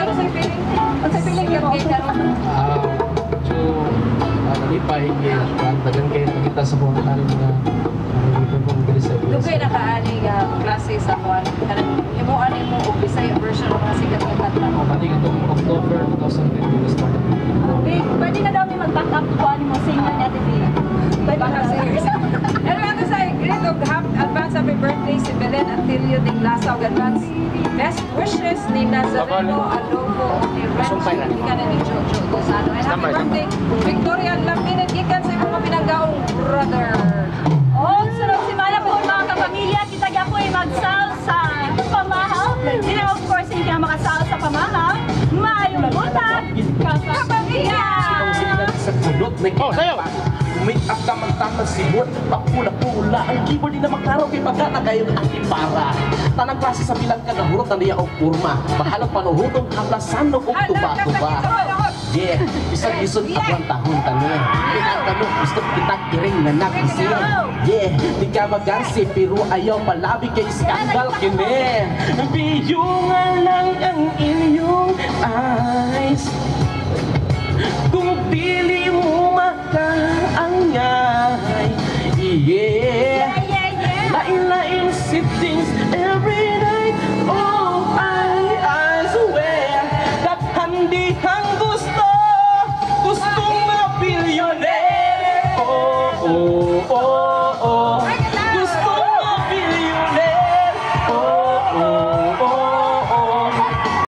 Ano sa feeling? Ano sa feeling ka kay karon? Nalipay, dagan kayo nakita sa buong tayo mga Dugay na kaani nga klase sa kuan. Kanang himuan mo og Bisaya version ng mga sikat nga kanta. Pati itong October 2020 start. Pwede na daw may mag-back up ko mo singer niya TV. Pwede Baka na serious. Pero ano sa great of advance happy birthday si Belen Antilio de Glasaw. Advance best wishes ni Nazareno Adolfo ni Renzo. Ika na ni Jojo Gozano. And happy birthday Victoria Laminit. Ikan sa mga pinanggaong brother. Oh, sunod si Mala po mga kapamilya, kita ga po ay magsal sa pamahaw. Sila of course hindi ka makasal sa pamahaw. Maayong buntag, kapamilya! Sa kulot, may sayo! Make up naman tama si Bot, pakula-pula. Ang keyboard din na maklaro kay pagkata kayo ng antipara. Tanang klase sa bilang kanahurot na niya o kurma. Mahalang panuhutong hablasan o tuba-tuba. Yeah, isang-isang ang tahon tanong. Tinatanong, gusto kita kiring na nakisin. Yeah, di ka magansi, pero ayaw palabi kay skandal kinin. Biyungan lang ang inyong eyes. Kung pili mo maka